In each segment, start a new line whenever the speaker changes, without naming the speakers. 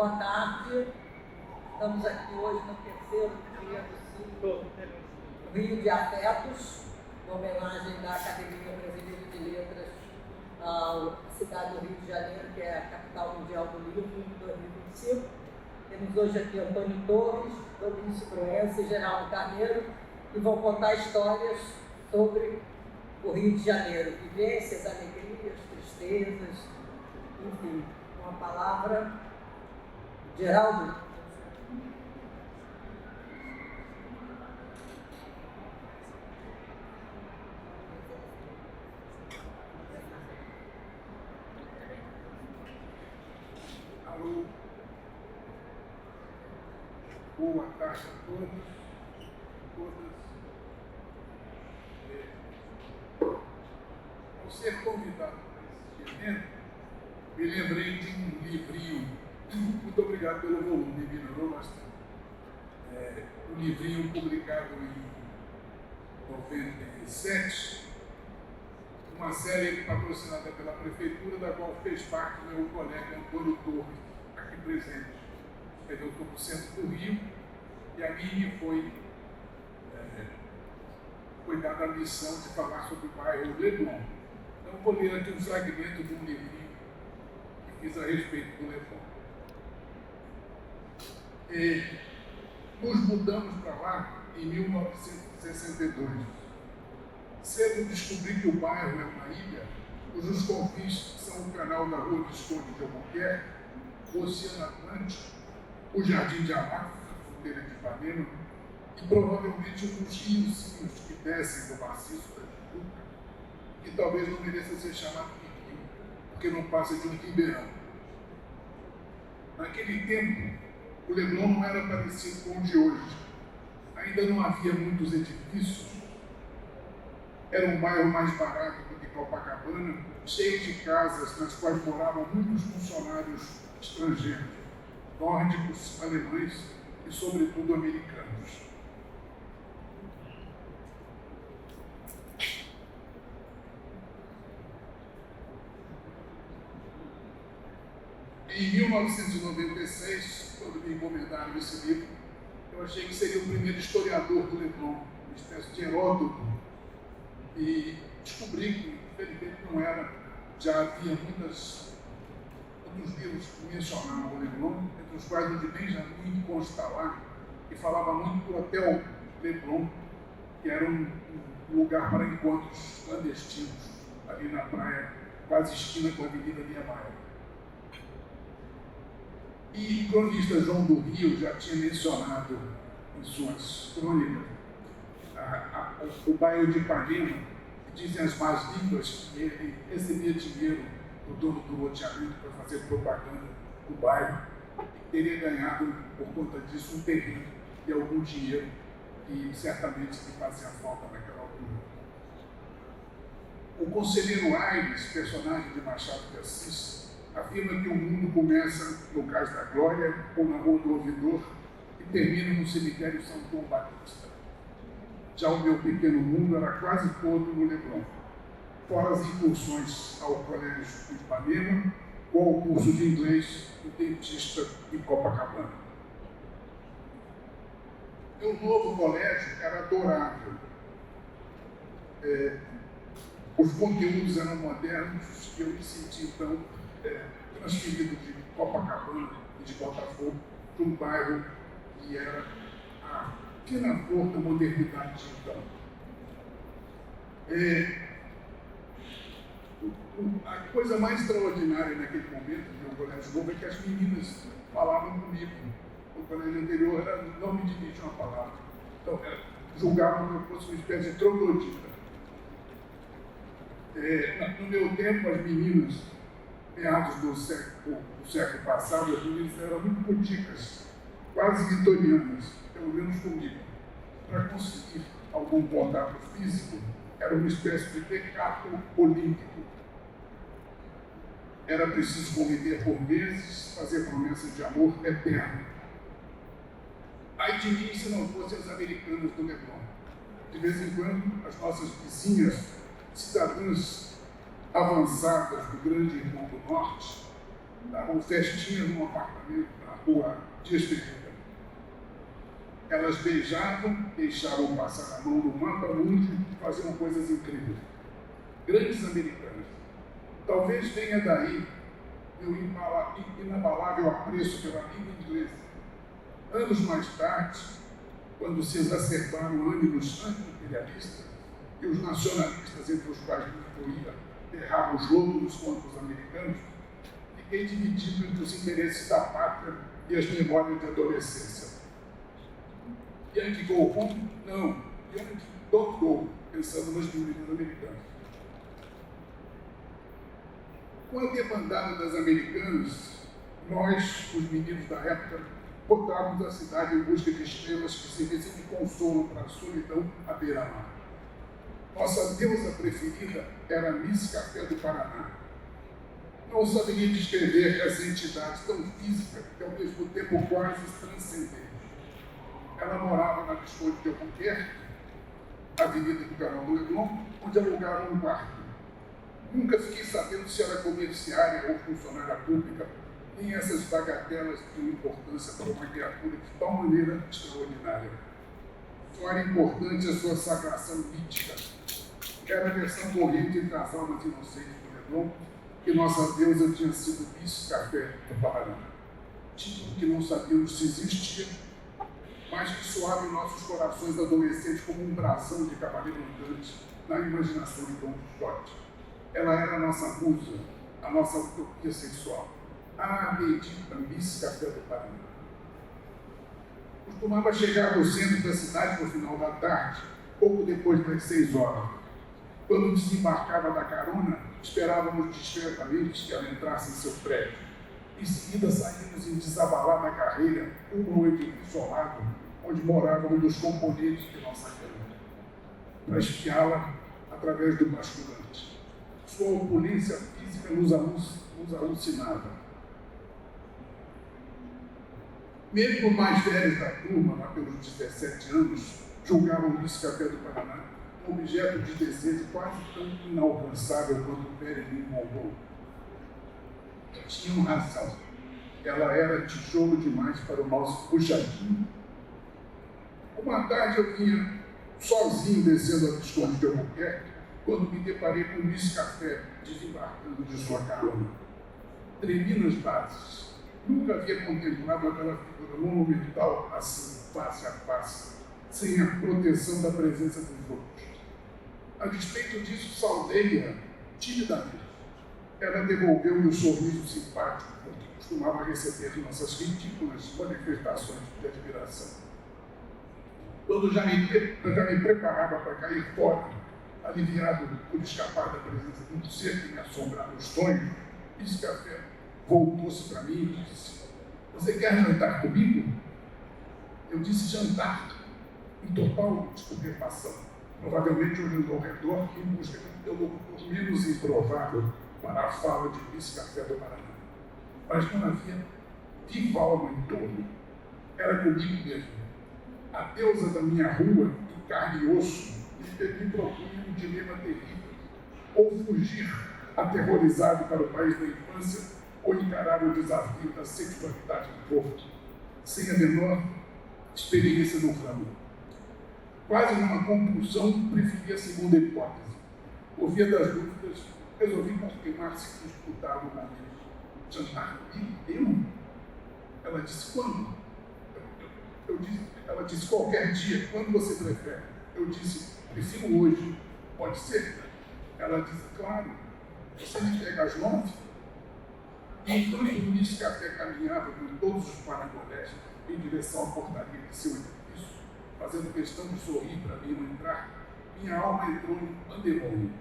boa tarde. Estamos aqui hoje no terceiro dia do Rio de Afetos, em homenagem da Academia Brasileira de Letras à cidade do Rio de Janeiro, que é a capital mundial do livro, em 2025. Temos hoje aqui Antônio Torres, Domingos Proença e Geraldo Carneiro, que vão contar histórias sobre o Rio de Janeiro, vivências, alegrias, tristezas, enfim. Com a palavra, Geraldo.
Alô, boa tarde a todos, todas. Ao ser convidado para esse evento, me lembrei de um livrinho. Muito obrigado pelo volume, me melhorou bastante. Um livrinho publicado em 97, uma série patrocinada pela prefeitura, da qual fez parte o meu colega Antônio Torres, aqui presente. Eu estou no centro do Rio e a mim foi dada a missão de falar sobre o bairro Leblon. Então, vou ler aqui um fragmento de um livrinho que fiz a respeito do Leblon. Nos mudamos para lá em 1962. Cedo descobri que o bairro é uma ilha cujos confins são o canal da Rua Visconde de Albuquerque, o Oceano Atlântico, o Jardim de Amaro, a fronteira de Ipanema, e provavelmente um dos riozinhos que descem do maciço da Tijuca, que talvez não mereça ser chamado de rio, porque não passa de um ribeirão. Naquele tempo, o Leblon não era parecido com o de hoje. Ainda não havia muitos edifícios. Era um bairro mais barato do que Copacabana, cheio de casas nas quais moravam muitos funcionários estrangeiros, nórdicos, alemães e, sobretudo, americanos. Em 1996, quando me encomendaram esse livro, eu achei que seria o primeiro historiador do Leblon, uma espécie de Heródoto, e descobri que, infelizmente, não era. Já havia muitos livros que mencionavam o Leblon, entre os quais o de Benjamin Constant, que falava muito do Hotel Leblon, que era um lugar para encontros clandestinos, ali na praia, quase esquina com a Avenida Niemeyer. E o cronista João do Rio já tinha mencionado em suas crônicas o bairro de Ipanema, que dizem as más línguas que ele recebia dinheiro do dono do loteamento para fazer propaganda do bairro, e teria ganhado, por conta disso, um terreno e algum dinheiro que certamente lhe fazia falta naquela altura. O conselheiro Aires, personagem de Machado de Assis, afirma que o mundo começa no Cais da Glória ou na Rua do Ouvidor e termina no cemitério São João Batista. Já o meu pequeno mundo era quase todo no Leblon, fora as incursões ao Colégio de Ipanema ou ao curso de inglês do dentista em Copacabana. Meu novo colégio era adorável. Os conteúdos eram modernos e eu me senti, então, transferido de Copacabana e de Botafogo para um bairro que era a pequena flor da modernidade de então. A coisa mais extraordinária naquele momento do meu colégio novo é que as meninas falavam comigo. No colégio anterior não me dirigiam a palavra. Então, julgavam que eu fosse uma espécie de troglodita. No meu tempo, as meninas, meados do século passado, as meninas eram muito puticas, quase vitorianas, pelo menos comigo. Para conseguir algum contato físico, era uma espécie de pecado olímpico. Era preciso conviver por meses, fazer promessas de amor eterno. Ai de mim se não fossem as americanas do Leblon. De vez em quando, as nossas vizinhas, cidadãs avançadas do grande irmão do norte, davam festinhas num apartamento na rua Dias Ferreira. Elas beijavam, deixavam passar a mão no mapa mundo e faziam coisas incríveis. Grandes americanas. Talvez venha daí meu inabalável apreço pela língua inglesa. Anos mais tarde, quando se exacerbaram ânimos anti-imperialistas e os nacionalistas, entre os quais me incluía, derravam os lobos contra os americanos, fiquei dividido entre os interesses da pátria e as memórias de adolescência. Yankee go home? Não. Yankee don't go, pensando nos meninos americanos. Com a debandada das americanas, nós, os meninos da época, botávamos a cidade em busca de estrelas que servissem de consolo para a solidão à beira-mar. Nossa deusa preferida era Miss Café do Paraná. Não saberia descrever essa entidade tão física e, ao mesmo tempo, quase transcendente. Ela morava na Visconde de Albuquerque, Avenida do Canal do Leblon, onde alugava um quarto. Nunca fiquei sabendo se era comerciária ou funcionária pública, nem essas bagatelas tinham importância para uma criatura de tal maneira extraordinária. Só era importante a sua sagração mítica. Era a versão corrente entre as almas inocentes do Leblon, que nossa deusa tinha sido Miss Café do Paraná. Título que não sabíamos se existia, mas que soava em nossos corações adolescentes como um brasão de cavaleiro andante na imaginação de Dom Quixote. Ela era a nossa musa, a nossa utopia sexual. A bendita Miss Café do Paraná. Costumava chegar no centro da cidade no final da tarde, pouco depois das 6 horas. Quando desembarcava da carona, esperávamos discretamente que ela entrasse em seu prédio. Em seguida, saímos em desabalada carreira, uma noite isolado, onde morava um dos componentes de nossa cama, para espiá-la através do basculante. Sua opulência física nos alucinava. Mesmo os mais velhos da turma, lá pelos 17 anos, julgavam Miss Café do Paraná um objeto de desejo quase tão inalcançável quanto o Marilyn Monroe. Tinham razão. Ela era tijolo demais para o nosso puxadinho. Uma tarde eu vinha sozinho descendo a Visconde de Albuquerque, quando me deparei com Miss Café desembarcando de sua carona. Tremi nas bases. Nunca havia contemplado aquela figura monumental assim, face a face, sem a proteção da presença dos outros. A despeito disso, saudei-a timidamente. Ela devolveu-me o sorriso simpático que costumava receber nossas ridículas manifestações de admiração. Quando já me preparava para cair fora, aliviado por escapar da presença de um ser que me assombrava os sonhos, Miss Café voltou-se para mim e disse: "Você quer jantar comigo?" Eu disse jantar, em total estupefação, provavelmente olhando ao redor em busca de um interlocutor menos improvável para a fala de Miss Café do Paraná. Mas não havia viva alma em torno. Era comigo mesmo. A deusa da minha rua, em carne e osso, me propunha um dilema terrível: ou fugir aterrorizado para o país da infância, ou encarar o desafio da sexualidade do povo, sem a menor experiência no ramo. Quase numa compulsão, preferi a segunda hipótese. Por via das dúvidas, resolvi confirmar se disputava o momento. Jantar comigo? Eu? Ela disse: "Quando?" Ela disse: "Qualquer dia, quando você prefere?" Eu disse: "Prefiro hoje. Pode ser?" Ela disse: "Claro. Você me pega às 9?" E enquanto o Miss Café caminhava com todos os parangolés em direção à portaria de seu edifício, fazendo questão de sorrir para mim ao entrar, minha alma entrou em pandemônio.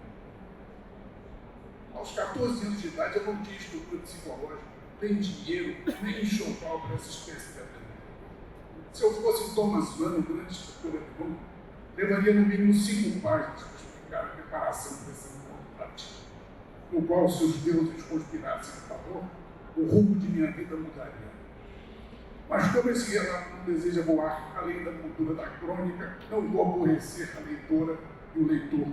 Aos 14 anos de idade, eu não tinha estrutura psicológica, nem dinheiro, nem enxoval para essa espécie de aventura. Se eu fosse Thomas Mann, um grande escritor alemão, levaria no mínimo 5 páginas para explicar a preparação dessa prática, no qual, se os deuses conspirassem a favor, o rumo de minha vida mudaria. Mas como esse relato não deseja voar além da cultura da crônica, não vou aborrecer a leitora e o leitor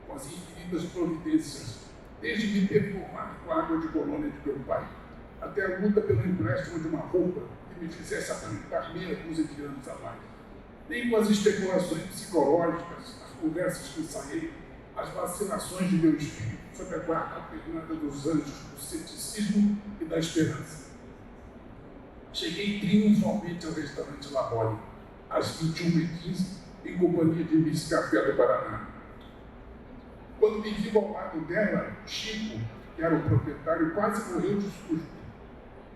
com as infinitas providências, desde me performar com a água de colônia de meu pai, até a luta pelo empréstimo de uma roupa que me fizesse aparentar meia dúzia de anos a mais. Nem com as especulações psicológicas, as conversas que ensaiei, as vacilações de meu espírito sob a guarda alternada dos anjos do ceticismo e da esperança. Cheguei triunfalmente ao restaurante La Bolle, às 21h15, em companhia de Miss Café do Paraná. Quando me vi ao lado dela, Chico, que era o proprietário, quase morreu de susto.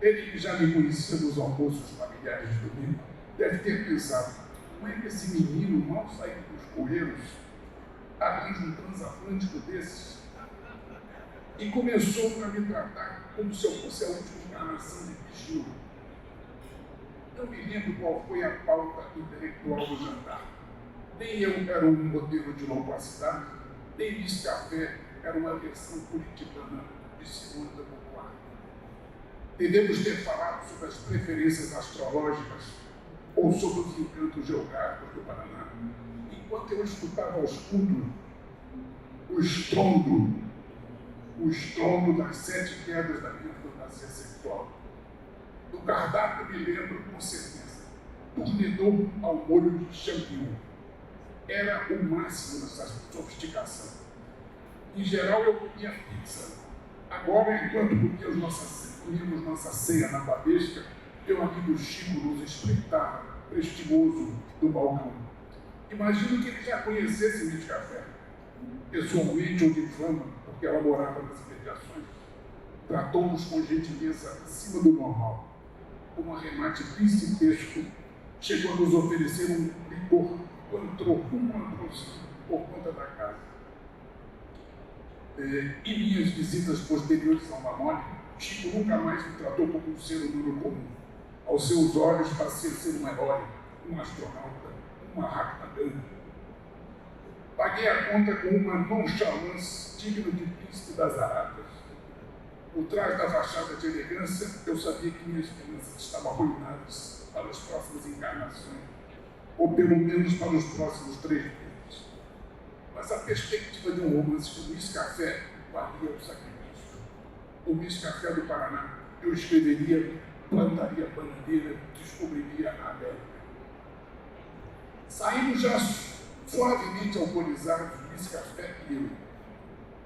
Ele, que já me conhecia dos almoços familiares de domingo, deve ter pensado: como é que esse menino, mal saído dos correios, arranja um transatlântico desses? E começou a me tratar como se eu fosse a última encarnação de bichinho. Não me lembro qual foi a pauta intelectual do jantar. Nem eu era um modelo de loquacidade, nem Miss Café era uma versão curitibana de Simone de Beauvoir. Devemos ter falado sobre as preferências astrológicas ou sobre os encantos geográficos do Paraná, enquanto eu escutava ao escudo o estrondo das 7 quedas da minha fantasia sexual. Do cardápio me lembro com certeza. Tornedor ao molho de champignon. Era o máximo dessa sofisticação. Em geral, eu comia pizza. Agora, enquanto comíamos nossa ceia na babesca, meu amigo Chico nos espreitava, prestimoso, do balcão. Imagino que ele já conhecesse Miss Café, pessoalmente ou de fama, porque ela morava nas imediações. Tratou-nos com gentileza acima do normal. Com um arremate principesco, chegou a nos oferecer um licor por conta da casa. Em minhas visitas posteriores ao Mamone, Chico nunca mais me tratou como um ser humano comum. Aos seus olhos parecia ser um herói, um astronauta, uma Mahatma. Paguei a conta com uma nonchalance digna de príncipe das Arábias. Por trás da fachada de elegância, eu sabia que minhas finanças estavam arruinadas para as próximas encarnações, ou pelo menos para os próximos 3 meses. Mas a perspectiva de um romance com Miss Café valia o sacrifício. O Miss Café do Paraná, eu escreveria, plantaria a bananeira, descobriria a América. Saímos já suavemente alcoolizados, Miss Café e eu.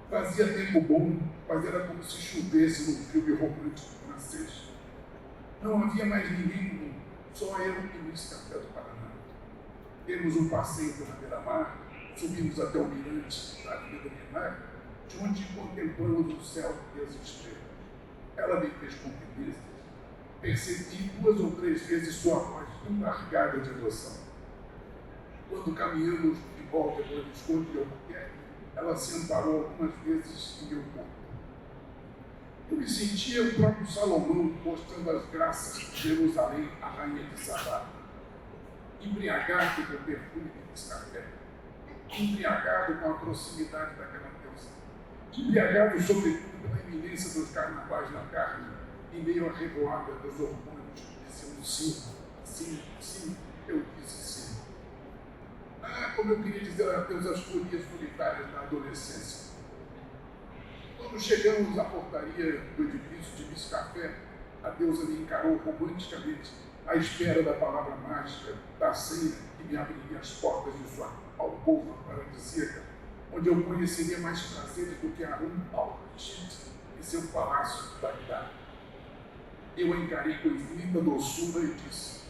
Fazia tempo bom, mas era como se chovesse num filme romântico francês. Não havia mais ninguém no mundo, só eu e Miss Café do Paraná. Demos um passeio pela beira-mar, subimos até o mirante da Avenida Minar, de onde contemplamos o céu e as estrelas. Ela me fez confidências. Percebi 2 ou 3 vezes sua voz embargada de emoção. Quando caminhamos de volta para o Visconde de Albuquerque, ela se amparou algumas vezes em meu corpo. Eu me sentia o próprio Salomão mostrando as graças de Jerusalém à rainha de Sabá. Embriagado com o perfume de Miss Café. Embriagado com a proximidade daquela deusa. Embriagado, sobretudo, pela iminência dos carnavais na carne, em meio à revoada dos hormônios que diziam sim, sim, sim, eu disse sim. Como eu queria dizer adeus às folias solitárias da adolescência. Quando chegamos à portaria do edifício de Miss Café, a deusa me encarou romanticamente à espera da palavra mágica, da senha que me abriria as portas de sua alcova paradisíaca, onde eu conheceria mais prazeres do que Harun al-Rashid e seu palácio de Bagdá. Eu a encarei com infinita doçura e disse: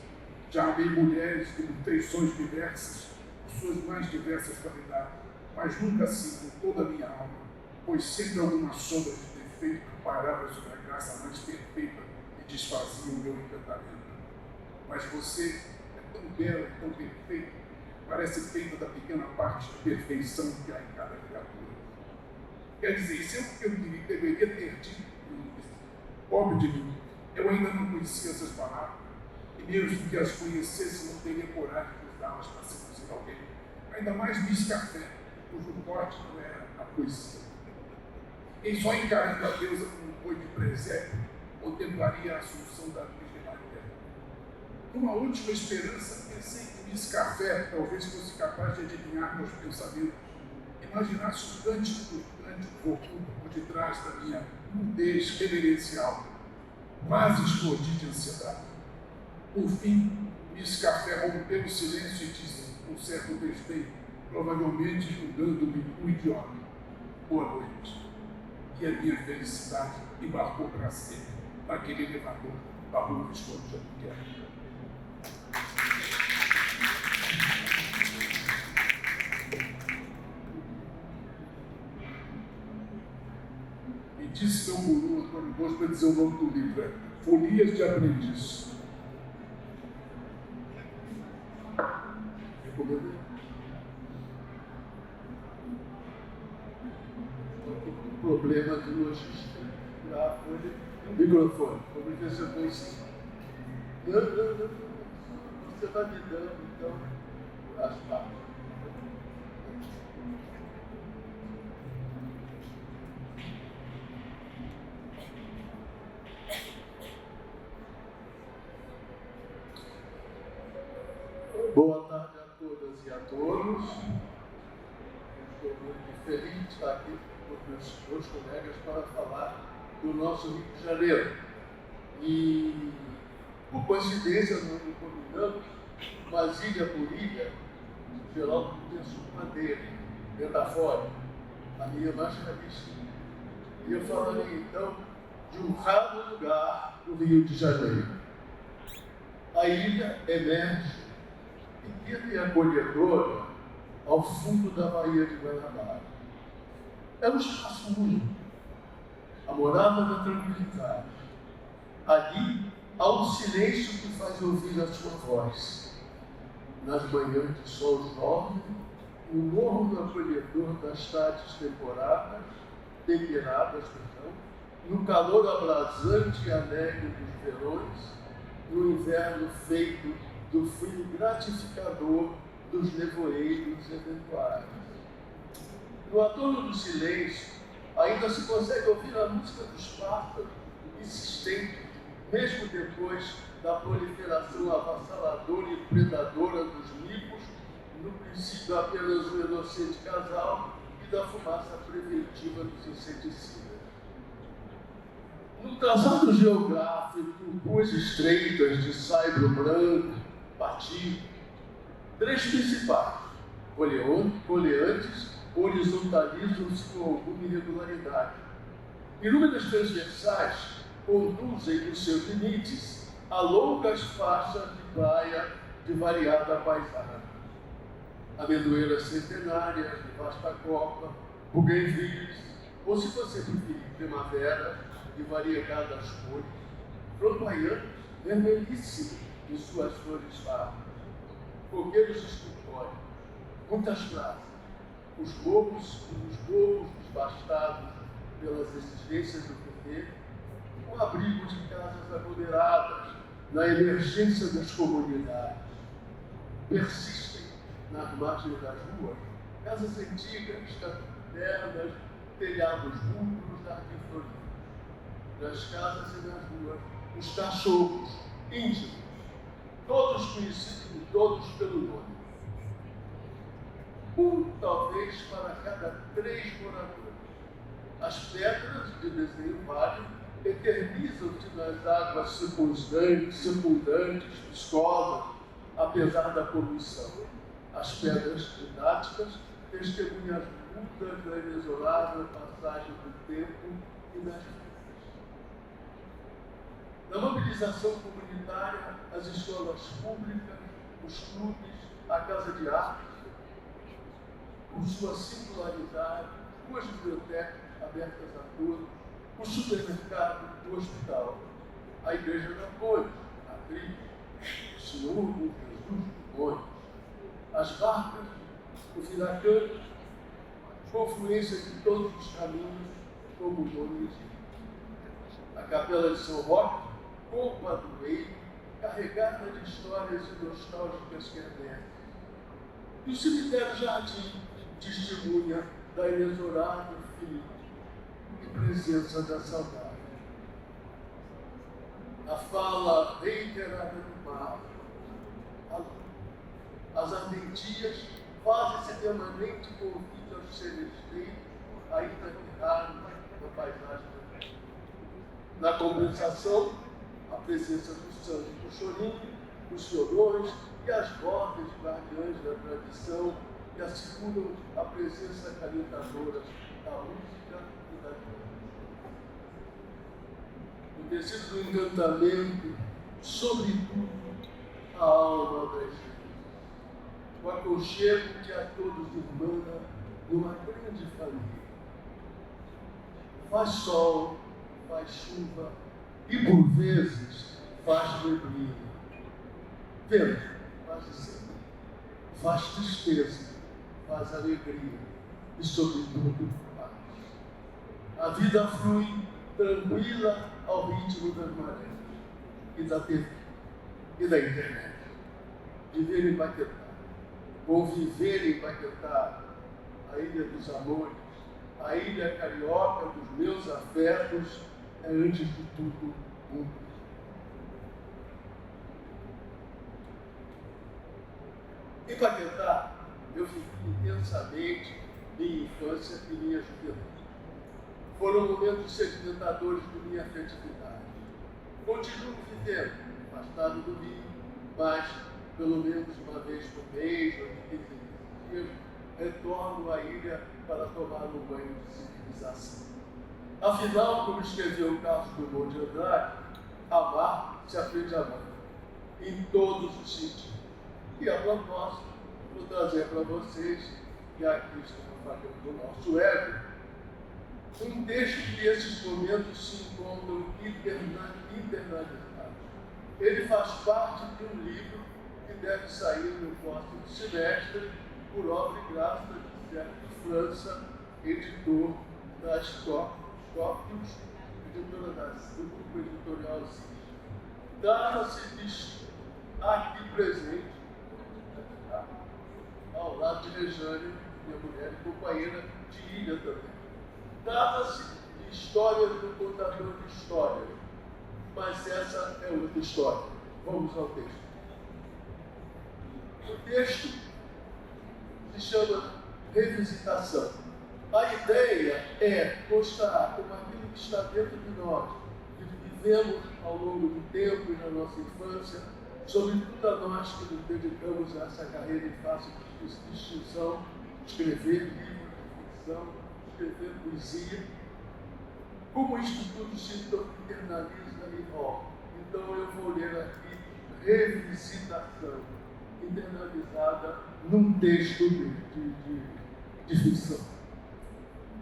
já amei mulheres de feições diversas, suas mais diversas qualidades, mas nunca assim com toda a minha alma, pois sempre alguma sombra de defeito parava sobre a graça mais perfeita e desfazia o meu encantamento. Mas você é tão bela e tão perfeita, parece feita da pequena parte de perfeição que há em cada criatura. Quer dizer, isso é o que eu deveria ter dito, pobre de mim, eu ainda não conhecia essas palavras, e mesmo que as conhecesse, não teria coragem de usá-las para seduzir alguém. Ainda mais Miss Café, cujo forte não era a poesia. Quem só encarando a deusa como um boi de presépio, contemplaria a assunção da Virgem Maria. Numa última esperança, pensei que Miss Café talvez fosse capaz de adivinhar meus pensamentos, imaginasse o cântico oculto por detrás da minha nudez reverencial. quase explodi de ansiedade. Por fim, Miss Café rompeu o silêncio e disse, com certo despeito, provavelmente julgando-me um idiota: boa noite. E a minha felicidade embarcou para sempre naquele elevador da rua Visconde de Albuquerque. E disse meu guru, Antônio Bosco, para dizer o nome do livro: é Folias de Aprendiz. Recomendo. Problema de logística. A folha, o microfone. Vamos ver se eu consigo. Não. Você vai me dando, então, as partes. Boa tarde a todas e a todos. Estou muito feliz de estar aqui com meus colegas para falar do nosso Rio de Janeiro. E, por coincidência, nós não combinamos, mas ilha por ilha, Geraldo pensou uma dele, metafórica, a minha mais caríssima. E eu falarei então de um raro lugar do Rio de Janeiro. A ilha emerge pequena e acolhedora ao fundo da Baía de Guanabara. É um espaço único, a morada da tranquilidade. Ali há um silêncio que faz ouvir a sua voz. Nas manhãs de sol jovem, no morno acolhedor das tardes temperadas, no calor abrasante e alegre dos verões, no inverno feito do frio gratificador dos nevoeiros eventuais. No adorno do silêncio, ainda se consegue ouvir a música dos pássaros, insistente, mesmo depois da proliferação avassaladora e predadora dos micos, no princípio apenas um inocente casal, e da fumaça preventiva dos inseticidas. No traçado geográfico, ruas estreitas de saibro branco, batido, três principais, coleantes, horizontalizam-se com alguma irregularidade. Inúmeras transversais conduzem nos seus limites a longas faixas de praia de variada paisagem. Amendoeiras centenárias de vasta copa, buguenvilles, ou se você preferir, primavera de variegadas cores, frontoianos vermelhíssimos de suas flores fartas, coqueiros escultóricos, muitas praças, os bobos desbastados pelas exigências do poder, o abrigo de casas aglomeradas na emergência das comunidades. Persistem nas margens das ruas casas antigas, cavernas, telhados rubros, jardim florido. Nas casas e nas ruas, os cachorros íntimos, todos conhecidos de todos pelo nome. Um, talvez, para cada 3 moradores. As pedras de desenho válido eternizam-se nas águas circundantes, viscosas, apesar da poluição. As pedras didáticas testemunham as mudas da inexorável passagem do tempo e das vidas. Na mobilização comunitária, as escolas públicas, os clubes, a casa de arte, com sua singularidade, duas bibliotecas abertas a todos, o supermercado, o hospital, a igreja da Ponte, a trilha, o Senhor Jesus do Monte, as barcas, os iracanos, confluência de todos os caminhos, como o nome diz. A capela de São Roque, com padroeiro, carregada de histórias e nostálgicas quermesses. E o cemitério Jardim testemunha da inexorável fim e presença da saudade. A fala reiterada do mar, as ardentias fazem esse permanente convite aos seres vivos, ainda que raros, na paisagem. Na compensação,
presença dos santos do chorinho, os chorões e as vozes guardiãs da tradição que asseguram a presença acalentadora da música e da vida. No tecido do encantamento, sobretudo, a alma das vidas. O aconchego que a todos irmana numa grande família. Faz sol, faz chuva e, por vezes, faz neblina. Vento, faz seco. Faz tristeza, faz alegria e, sobretudo, paz. A vida flui tranquila ao ritmo das marés e da TV e da internet. Viver em Paquetá, conviver em Paquetá, a ilha dos amores, a ilha carioca dos meus afetos, é antes de tudo um privilégio. Em Paquetá, eu vivi intensamente minha infância e minha juventude. Foram momentos sedimentadores de minha afetividade. Continuo vivendo, afastado do Rio, mas pelo menos uma vez por mês ou de 15 dias, retorno à ilha para tomar um banho de civilização. Afinal, como escreveu o Carlos Drummond de Andrade, amar se aprende a amar, em todos os sentidos. E a proposta, vou trazer para vocês, e aqui estamos falando do nosso ego, um texto que esses momentos se encontram internalizados. Ele faz parte de um livro que deve sair no próximo semestre, por obra e graça de Sérgio França, editor da Scorpius, editora do grupo editorial CIS. Trata-se de aqui presente, ao lado de Rejane, minha mulher e companheira de ilha também. Trata-se de histórias do contador de histórias, mas essa é outra história. Vamos ao texto. O texto se chama Revisitação. A ideia é mostrar como aquilo que está dentro de nós, que vivemos ao longo do tempo e na nossa infância, sobretudo a nós que nos dedicamos a essa carreira em fácil distinção, escrever livros de ficção, escrever poesia, como isto tudo se internaliza e volta. Então eu vou ler aqui Revisitação, internalizada num texto de ficção.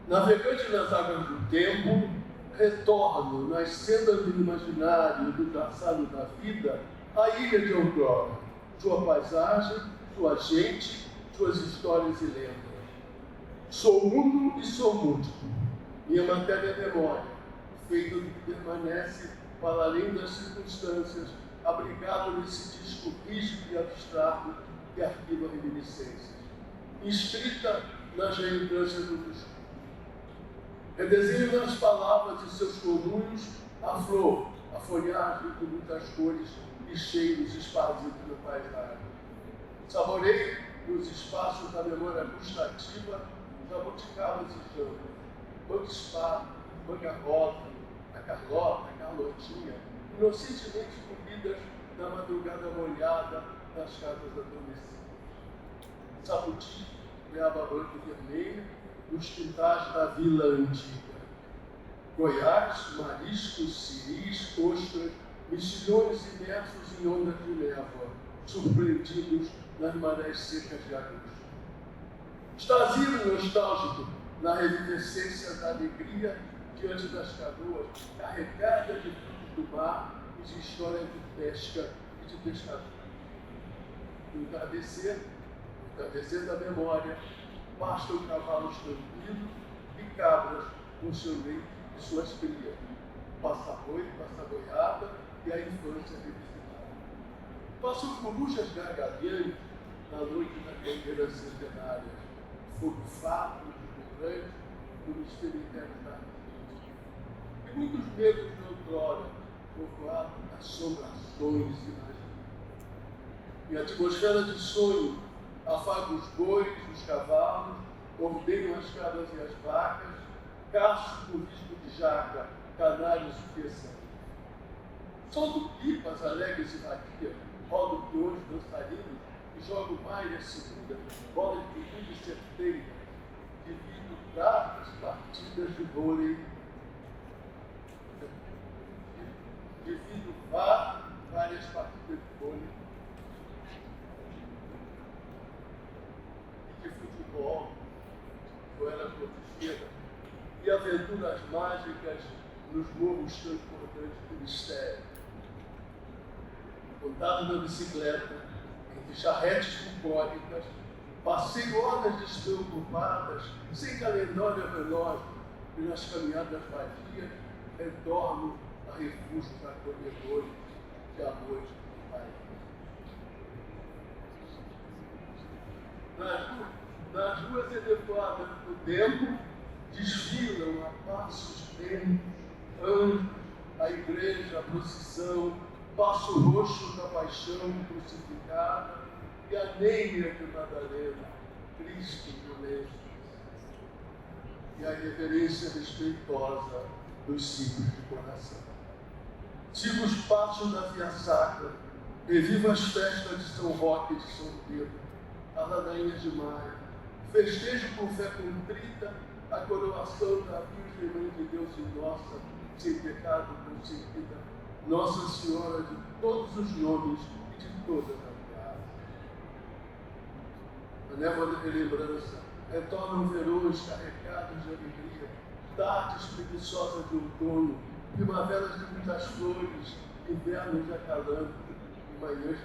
Navegante nas águas do tempo, retorno nas sendas do imaginário do traçado da vida à ilha de outrora, sua paisagem, sua gente, suas histórias e lendas. Sou uno e sou múltiplo. Minha matéria é memória, feita do que permanece para além das circunstâncias, abrigado nesse disco rígido e abstrato que arquiva reminiscências, inscrita nas reentrâncias do discurso. Redesenho nas palavras e seus conluios a flor, a folhagem de muitas cores e cheiros esparzidos na paisagem. Saboreio nos espaços da memória gustativa jabuticabas e chamas, manga espada, manga rosa, a Carlota, a Carlotinha, inocentemente comidas na madrugada molhada das casas adormecidas. Sabuti, goiaba branca e vermelha, nos quintais da vila antiga. Goiás, mariscos, ciris, ostras, mexilhões imersos em ondas de névoa, surpreendidos nas marés secas de agosto. Extasio nostálgico na revivescência da alegria diante das canoas, carregadas de frutos do mar e de história de pesca e de pescador. No entardecer da memória, pastam cavalos tranquilos e cabras com seu leite e suas crias, passa-boi, passa-boiada e a infância revisitada. Passam corujas gargalhantes na noite das bandeiras centenárias, fogo fato de grande do mistério interno da vida. E muitos medos de outrora, povoado assombrações imaginárias. Em atmosfera de sonho, afago os bois, os cavalos, ordenham as cabras e as vacas, caço com risco de jaca, canários e peçanha. Solto pipas alegres e vadias, rodo peões dançarinos e jogo malhas seguras, bola de figura certeira, divido pratas, partidas de vôlei, divido várias partidas de vôlei e de futebol, goela protegida, e aventuras mágicas nos morros transbordantes do mistério. Montado na bicicleta, entre charretes bucólicas, passeio horas despreocupadas, sem calendário relógio, e nas caminhadas vazias, retorno a refúgios acolhedores de amores do país. Nas ruas elevadas do tempo, desfilam a passos lentos, anjos, a igreja, a procissão, passo roxo da paixão crucificada e a neia de Madalena, Cristo violento, e a reverência respeitosa dos ciclos de coração. Sigo os passos da Via Sacra, revivo as festas de São Roque e de São Pedro, as ladainhas de maio, festejo com fé contrita a coroação da Virgem Mãe de Deus e nossa, sem pecado concebida, Nossa Senhora de todos os nomes e de todas as graças. A névoa da relembrança retornam verões carregados de alegria, tardes preguiçosas de outono, primaveras de muitas flores, invernos de acalanto e manhãs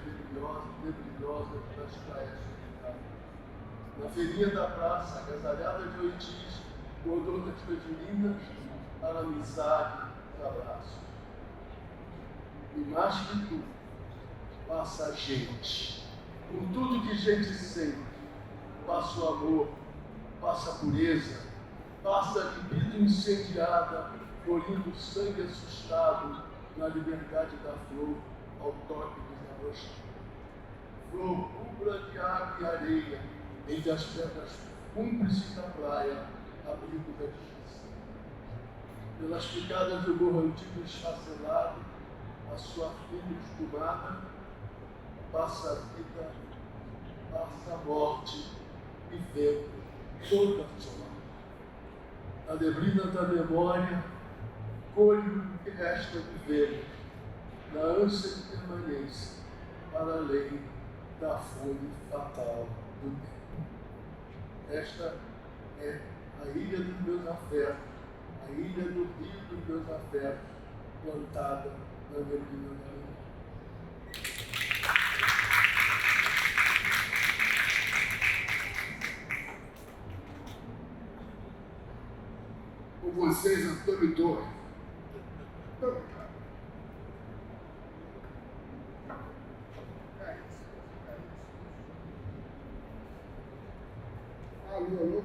nebulosas das praias solitárias. Na feirinha da praça, agasalhada de oitis, o odor das tangerina, a amizade, os abraços. E mais que tudo, passa a gente. Por tudo que gente sente, passa o amor, passa a pureza, passa a libido incendiada, correndo sangue assustado na liberdade da flor ao toque dos arroxos. Flor rubra de água e areia, entre as pedras cúmplices da praia, abrigo da justiça. Pelas picadas do morro antigo esfacelado, a sua filha escumada, passa a vida, passa a morte e vento toda somada. Na neblina da memória, colho o que resta viver, na ânsia de permanência, para além da fome fatal do tempo. Esta é a ilha dos meus afetos, a ilha do rio dos meus afetos, plantada na neblina da memória.
Com vocês, Antônio Torres. Alô.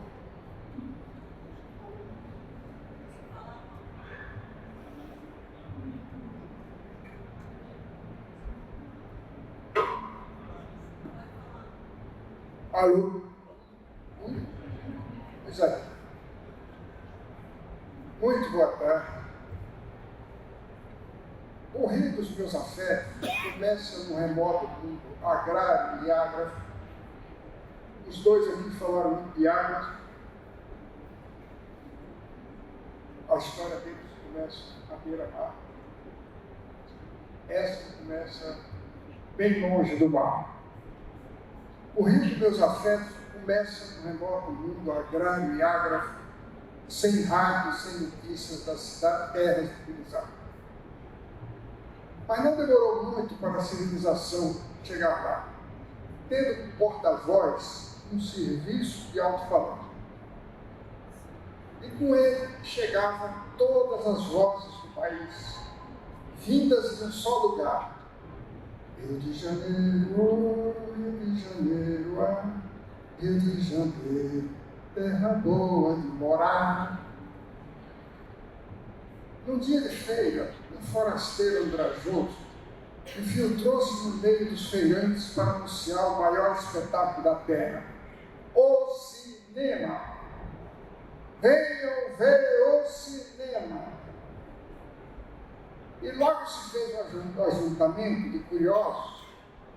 Alô. Exato. Muito boa tarde. O rio dos meus afetos começa no remoto mundo agrário e ágrafo. Os dois aqui falaram muito de água. A história deles começa à beira-mar. Essa começa bem longe do mar. O rio dos meus afetos começa no remoto mundo agrário e ágrafo, sem rádio, sem notícias da cidade, terra civilizada. Mas não demorou muito para a civilização chegar lá, tendo como porta-voz um serviço de alto-falante. E com ele chegavam todas as vozes do país, vindas de um só lugar. Rio de Janeiro, Rio de Janeiro, Rio de Janeiro, terra boa de morar. Num dia de feira, um forasteiro andrajoso infiltrou-se no meio dos feirantes para anunciar o maior espetáculo da terra, o cinema. Venham ver o cinema.
E logo se fez um ajuntamento de curiosos,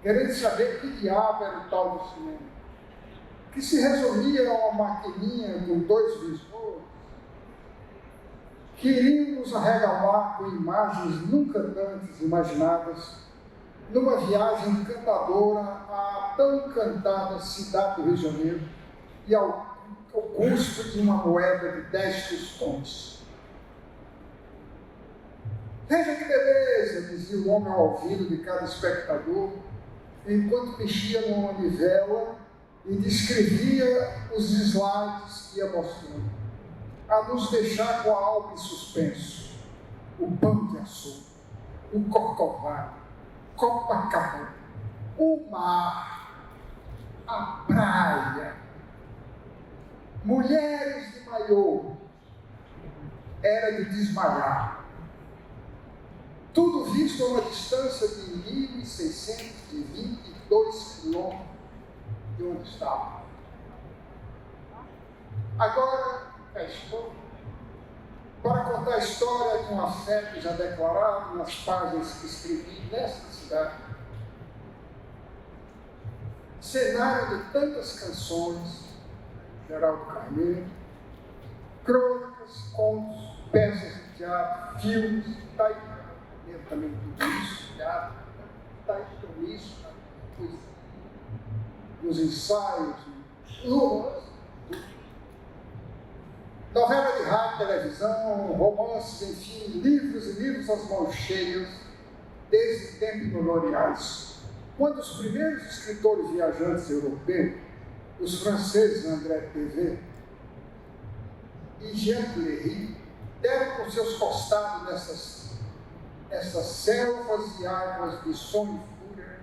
querendo saber que diabo era o tal do cinema, que se resumia a uma maquininha com 2 visores, que iriam nos arregalar com imagens nunca antes imaginadas, numa viagem encantadora à tão encantada cidade do Rio de Janeiro e ao custo de uma moeda de 10 tostões. Veja que beleza, dizia o homem ao ouvido de cada espectador, enquanto mexia numa manivela e descrevia os slides que ia mostrando, a nos deixar com a alma em suspenso. O Pão de Açúcar, o Corcovado, Copacabana, o mar, a praia, mulheres de maiô, era de desmaiar. Tudo visto a uma distância de 1.622 quilômetros de onde estava. Agora, estou para contar a história de um afeto já declarado nas páginas que escrevi nesta cidade. Cenário de tantas canções, Geraldo Carneiro, crônicas, contos, peças de teatro, filmes, eu também tudo isso, teatro, tudo isso, os ensaios, novela de rádio, televisão, romances, enfim, livros e livros às mãos cheias, desde tempos memoriais. Quando os primeiros escritores viajantes europeus, os franceses André Tevet e Jean Lery, deram com seus costados nessas selvas e águas de som e fúria,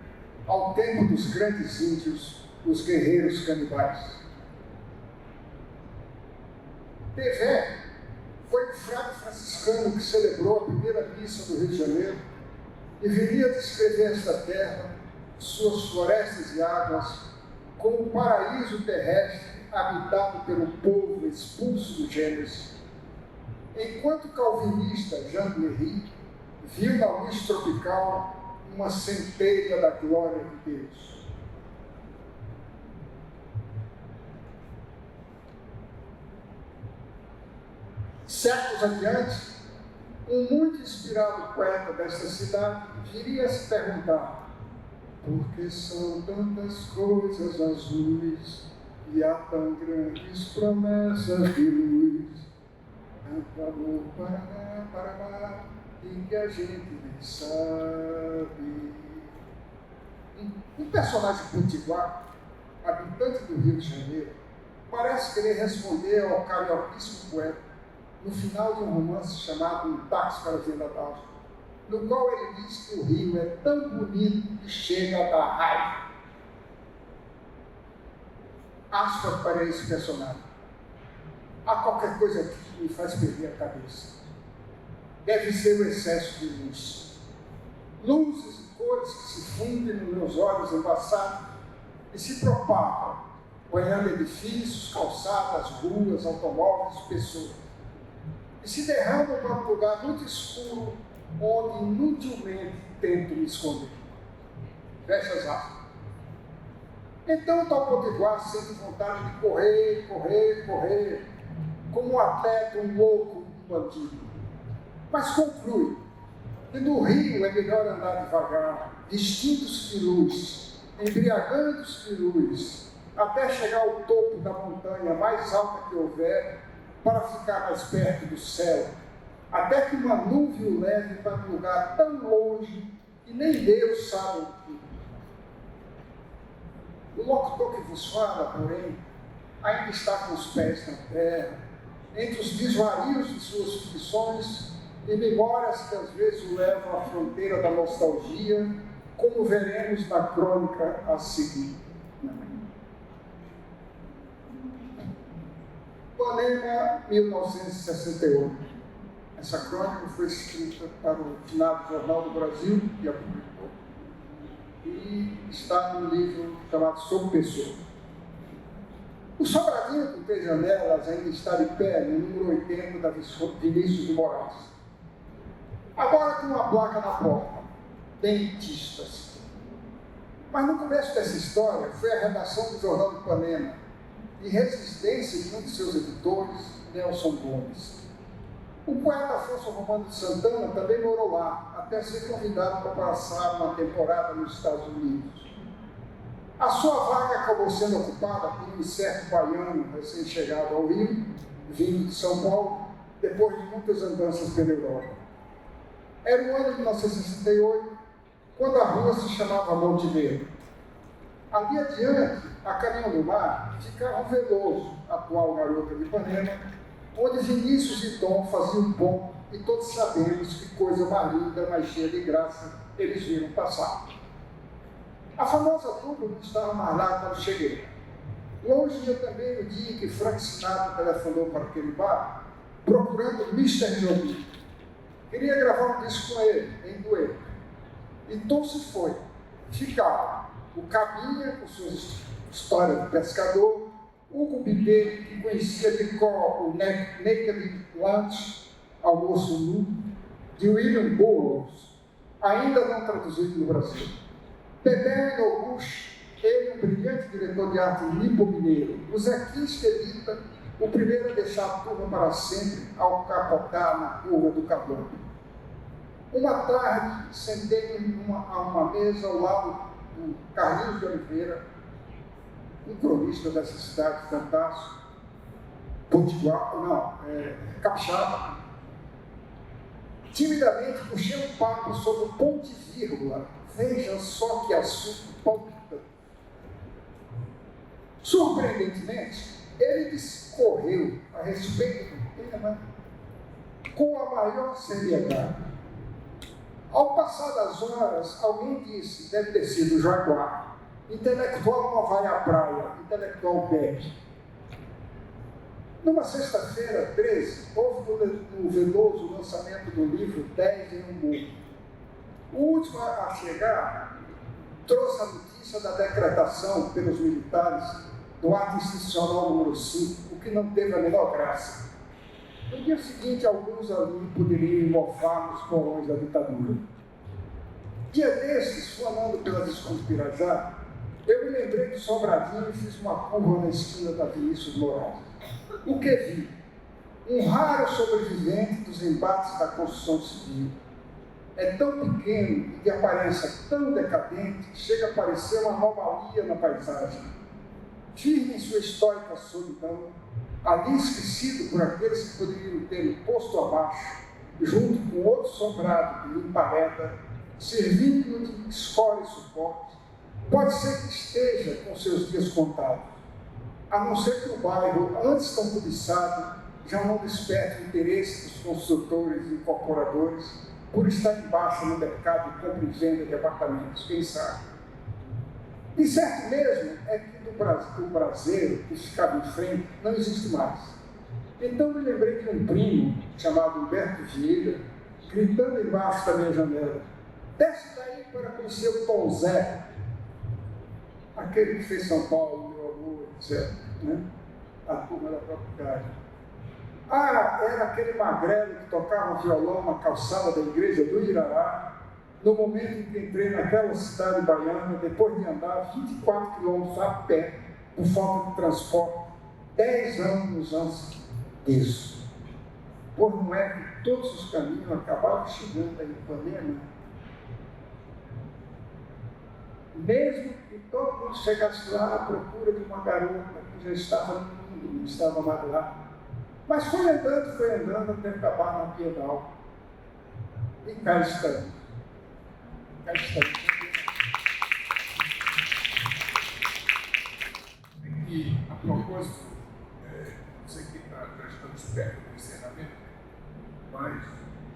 ao tempo dos grandes índios, os guerreiros canibais. Tevet foi um frade franciscano que celebrou a primeira missa do Rio de Janeiro e viria descrever esta terra, suas florestas e águas, como um paraíso terrestre habitado pelo povo expulso do Gênesis, enquanto o calvinista Jean Lery viu na luz tropical uma centelha da glória de Deus. Séculos adiante, um muito inspirado poeta desta cidade viria a se perguntar: por que são tantas coisas azuis e há tão grandes promessas de luz? Tanto amor para lá e que a gente nem sabe. Um personagem potiguar, habitante do Rio de Janeiro, parece querer responder ao carioquíssimo poeta no final de um romance chamado Um Táxi para a Venda d'Áustria, no qual ele diz que o Rio é tão bonito que chega a dar raiva. Aspas para esse personagem. Há qualquer coisa aqui que me faz perder a cabeça. Deve ser o excesso de luz. Luzes e cores que se fundem nos meus olhos embaçados e se propagam, banhando edifícios, calçadas, ruas, automóveis, pessoas. E se derramam para um lugar muito escuro, onde inutilmente tento me esconder. Fecha as aspas. Então o tal potiguar sente vontade de correr, como um atleta, um louco, um bandido. Mas conclui que no Rio é melhor andar devagar, distintos de luz, embriagando-se de luz, até chegar ao topo da montanha mais alta que houver, para ficar mais perto do céu, até que uma nuvem o leve para um lugar tão longe que nem Deus sabe o que. O locutor que vos fala, porém, ainda está com os pés na terra, entre os desvarios de suas ficções e memórias que às vezes o levam à fronteira da nostalgia, como veremos na crônica a seguir. Ipanema, 1968. Essa crônica foi escrita para o finado Jornal do Brasil, que a publicou, e está no livro chamado Sobre Pessoa. O Sobradinho com 3 janelas ainda está de pé no número 80 da Vinícius de Moraes. Agora com uma placa na porta, dentistas. Mas no começo dessa história foi a redação do Jornal do Ipanema e resistência de um de seus editores, Nelson Gomes. O poeta Afonso Romano de Santana também morou lá, até ser convidado para passar uma temporada nos Estados Unidos. A sua vaga acabou sendo ocupada por um certo baiano recém-chegado ao Rio, vindo de São Paulo, depois de muitas andanças pela Europa. Era o ano de 1968, quando a rua se chamava Monte Negro. Ali adiante, a caminho do mar, ficava o Veloso, atual Garota de Ipanema, onde Vinícius e Tom faziam ponto, e todos sabemos que coisa mais linda, mais cheia de graça, eles viram passar. A famosa dupla não estava mais lá quando cheguei. Longe ia também no dia em que Frank Sinatra telefonou para aquele bar, procurando Mr. Nobby. Queria gravar um disco com ele, em dueto. E Tom se foi. Ficava o Cabinha, com suas histórias de pescador, Hugo Bidet, que conhecia de cor o Naked Lunch, almoço nu, de William Burroughs, ainda não traduzido no Brasil. Bebel Noguchi, ele, um brilhante diretor de arte nipo-mineiro. O Zequim Estelita, o primeiro a deixar a turma para sempre ao capotar na curva do Caboclo. Uma tarde, sentei a uma mesa ao lado do Carlinhos de Oliveira, um cronista dessa cidade fantástica, capixaba. Timidamente puxei um papo sobre o ponto e vírgula. Veja só que assunto palpitante. Surpreendentemente, ele discorreu a respeito do tema com a maior seriedade. Ao passar das horas, alguém disse, deve ter sido o Jaguar, intelectual não vai à praia, intelectual bebe. Numa sexta-feira, 13, houve no Veloso o lançamento do livro 10 em um Mundo. O último a chegar trouxe a notícia da decretação pelos militares do ato institucional número 5, o que não teve a menor graça. No dia seguinte, alguns ali poderiam mofar nos porões da ditadura. Dia desses, falando pela Desconspirajá, eu me lembrei de Sobradinho e fiz uma curva na esquina da Vinícius Moraes. O que vi? Um raro sobrevivente dos embates da construção civil. É tão pequeno e de aparência tão decadente que chega a parecer uma anomalia na paisagem. Firme em sua histórica solidão, ali esquecido por aqueles que poderiam ter posto abaixo, junto com outro sobrado que lhe empareda, servindo de escola e suporte, pode ser que esteja com seus dias contados, a não ser que o bairro, antes tão cobiçado, já não desperte o interesse dos construtores e incorporadores por estar embaixo no mercado de compra e venda de apartamentos, quem sabe. E certo mesmo é que o braseiro que ficava em frente não existe mais. Então me lembrei de um primo chamado Humberto Vieira, gritando embaixo da minha janela: desce daí para conhecer o Tom Zé, aquele que fez São Paulo, meu amor, etc. Né? A turma da própria casa. Ah, era aquele magrelo que tocava violão na calçada da igreja do Irará, no momento em que entrei naquela cidade baiana, depois de andar 24 quilômetros a pé, por falta de transporte, 10 anos antes disso. Pois não é que todos os caminhos acabaram chegando a Ipanema? Mesmo que todo mundo chegasse lá à procura de uma garota que já estava no mundo, não estava mais lá. Mas foi andando até acabar na Piedade. E cá estamos. Cá estamos.
E, a propósito, não sei que já estamos perto do encerramento, mas,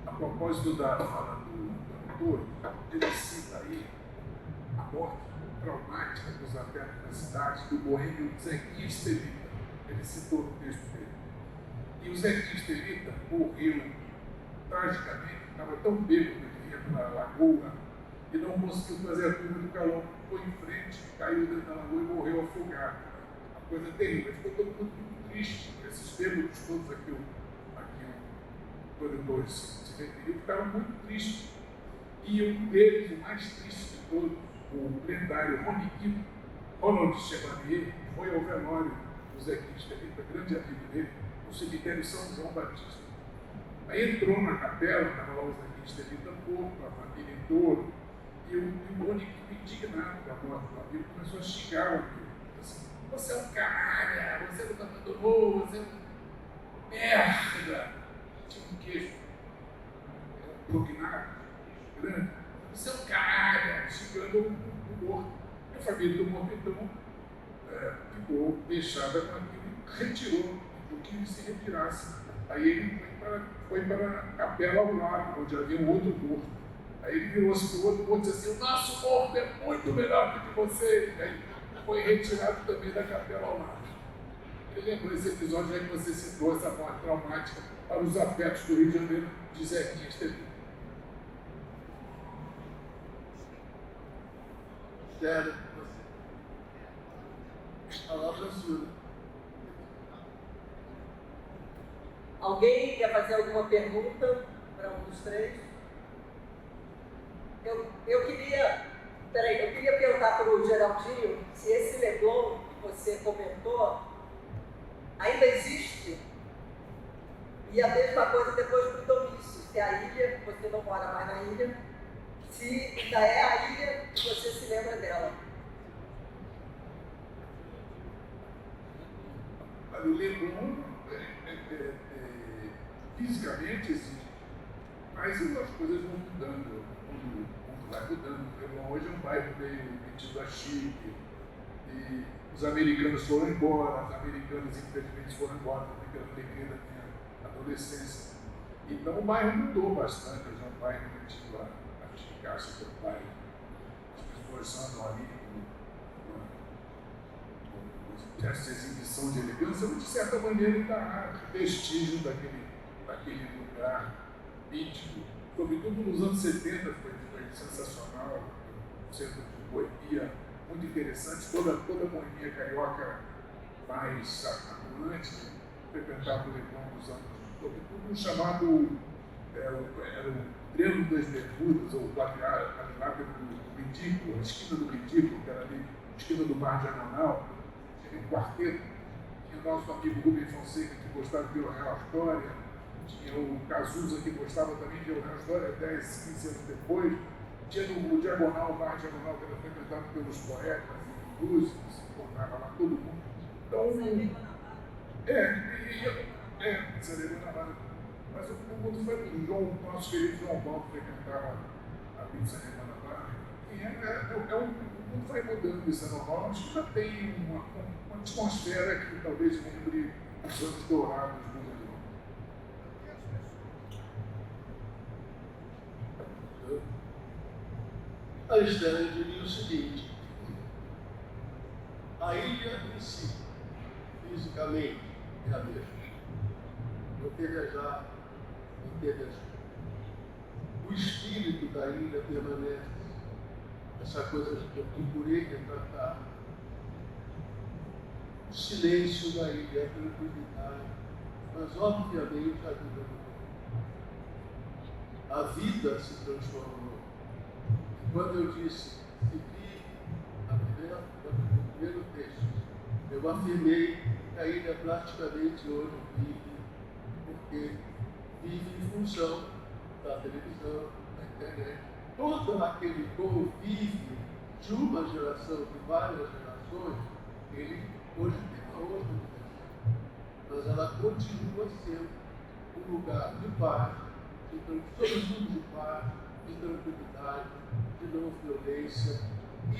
a propósito da fala do autor, ele cita aí a morte traumática dos habitantes da cidade, do boêmio Zequim Estelita. Ele citou no texto dele. E o Zequim Estelita morreu tragicamente, estava tão bêbado que vinha pela lagoa e não conseguiu fazer a curva do Calão. Foi em frente, caiu dentro da lagoa e morreu afogado. Uma coisa terrível. Ficou todo mundo muito triste, esses bêbados todos aqui historiadores se referiu, ficaram muito tristes. E um deles, o mais triste de todos, o lendário Ronald Chevalier, foi ao velório do Zé Cristo, que foi grande amigo dele, no cemitério São João Batista. Aí entrou na capela, estava lá o Zé Cristo ali tampou, a família toda, e o Rony, indignado com a morte do amigo, começou a xingar o amigo. Assim, você é um canalha, você não abandonou, você é um merda. Tinha um queijo prognado, grande. Você é um canalha, xingando o morto. E a família do morto, então, ficou deixada com aquilo e retirou, pediu que ele se retirasse. Aí ele foi para a capela ao lado, onde havia um outro morto. Aí ele virou-se para o outro morto e disse assim: o nosso morto é muito melhor que o de vocês. Aí foi retirado também da capela ao lado. Ele lembrou esse episódio, já que você citou essa morte traumática para os afetos do Rio de Janeiro de Zequinha Estevão.
Sério, a palavra é sua.
Alguém quer fazer alguma pergunta para um dos três? Eu queria perguntar para o Geraldinho se esse Leblon que você comentou ainda existe. E a mesma coisa depois para o Domício, se a ilha, você não mora mais na ilha, se ainda é a ilha e você se lembra dela.
O Leblon fisicamente existe, mas as coisas vão mudando, o mundo vai mudando. O Leblon hoje é um bairro meio metido a chique, e os americanos foram embora, as americanas infelizmente foram embora também pela alegria da minha adolescência. Então o bairro mudou bastante, hoje é um bairro metido a chique-se pelo bairro. As pessoas andam ali com essa exibição de elegância, mas de certa maneira dá vestígio daquele lugar mítico. Sobretudo nos anos 70 foi sensacional, um centro de boemia muito interessante, toda a boemia carioca mais atuante, frequentava o Leblon dos anos, sobretudo um chamado, era o Triângulo das Bermudas, ou o quadrilátero do Ridículo, a esquina do Ridículo, que era ali, a esquina do Bar Diagonal, tinha um quarteto, tinha o nosso amigo Rubens Fonseca, que gostava de Real História, tinha o Cazuza, que gostava também de Real História 10, 15 anos depois, tinha no Diagonal, o Bar Diagonal, que era frequentado pelos poetas e músicos, se encontrava lá todo mundo. Então, Saregua na Barra. Mas o mundo foi o nosso querido João Paulo frequentava a pizza na Barra. E o mundo vai mudando, isso é normal, mas ainda tem uma atmosfera que talvez lembre os anos dourados do Leblon.
A Estela diria o seguinte: a ilha em si, fisicamente, é a mesma. Não pelejar, não pelejar. O espírito da ilha permanece. Essa coisa que eu procurei retratar. O silêncio da ilha, a tranquilidade, mas obviamente a vida mudou. A vida se transformou. Quando eu disse que vi no primeiro texto, eu afirmei que a ilha praticamente hoje vive, porque vive em função da televisão, da internet. Todo aquele convívio de uma geração, de várias gerações, ele hoje tem uma outra dimensão. Mas ela continua sendo um lugar de paz, sobretudo de paz, de tranquilidade, de não violência e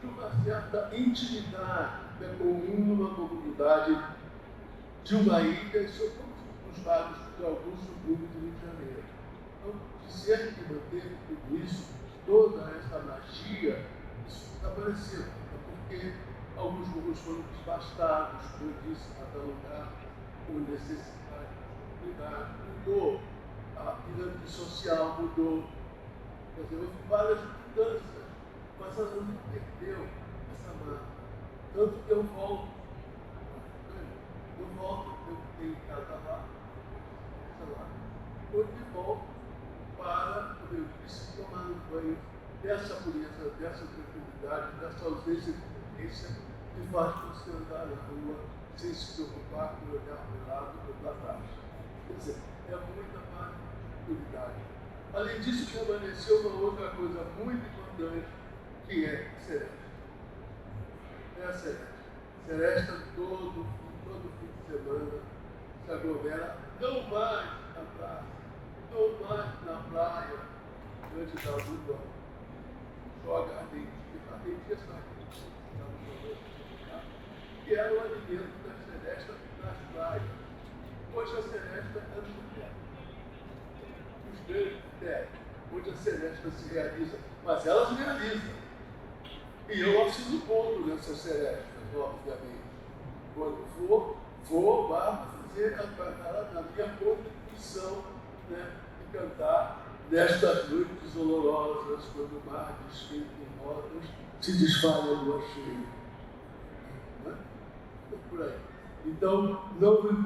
de uma certa intimidade que é comum numa comunidade de uma ilha e sobretudo nos bairros de alguns subúrbios do Rio de Janeiro. Então, dizer que manteve tudo isso, toda essa magia, isso desapareceu, porque alguns morros foram desbastados, como eu disse, cada lugar com necessidade de comunidade, mudou, a pirâmide social mudou. Quer dizer, houve várias mudanças, mas ela não perdeu essa marca. Tanto que eu volto, eu tenho casa lá, sei lá, foi de volta para, como eu disse, tomar um banho dessa pureza, dessa tranquilidade, dessa ausência de violência que faz você andar na rua sem se preocupar com olhar para o lado ou para trás. Quer dizer, é muita paz e tranquilidade. Além disso, permaneceu uma outra coisa muito importante, que é Seresta. É a Seresta. Seresta todo fim de semana se aglomera, não mais na praça, não mais na praia, diante da lua, joga a dentinha sabe, que era o alimento da Seresta nas praias. Hoje a Seresta é mulher. Os grandes critérios, onde a Seresta se realiza, mas ela se realiza. E eu assino ponto nessas Serestas, obviamente. Quando vou lá fazer na minha contribuição, né, de cantar nestas noites olorosas, quando o mar desfeito em rodas se desfaz a lua cheia. Né? Por aí. Então, não vou me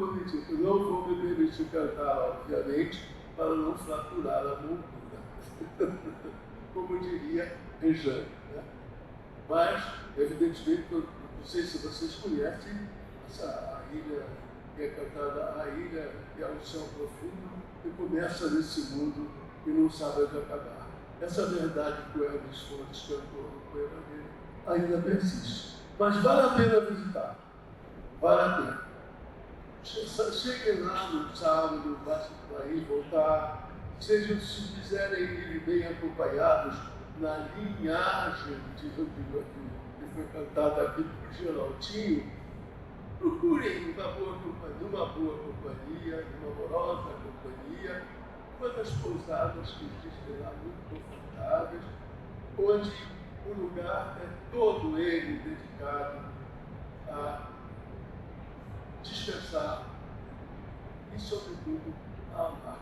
permitir cantar, obviamente, para não fraturar a moldura, como diria Rejane. Né? Mas, evidentemente, não sei se vocês conhecem essa ilha, que é cantada a ilha e ao céu profundo, que começa nesse mundo e não sabe onde acabar. Essa verdade que o Hermes Fontes cantou no poema dele ainda persiste. Mas vale a pena visitar. Vale a pena. Cheguem lá no sábado, basta para ir voltar. Se quiserem ir bem acompanhados na linhagem que foi cantada aqui por Geraldinho, procurem uma boa companhia, uma amorosa companhia, uma das pousadas que existem lá muito confortáveis, onde o lugar é todo ele dedicado a descansar e, sobretudo, a amar.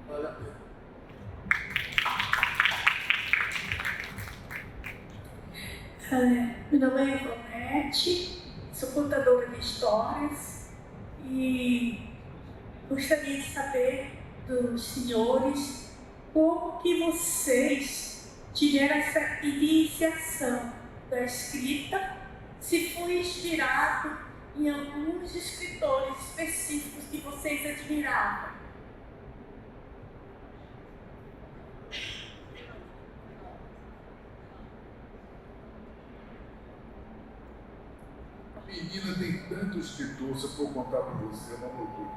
Vale a pena.
Meu nome é Ivonete, sou contadora de histórias e gostaria de saber dos senhores como que vocês tiveram essa iniciação da escrita, se foi inspirado em alguns escritores específicos que vocês admiravam.
Menina, tem tanto escritor, se eu for contar para você, é uma loucura.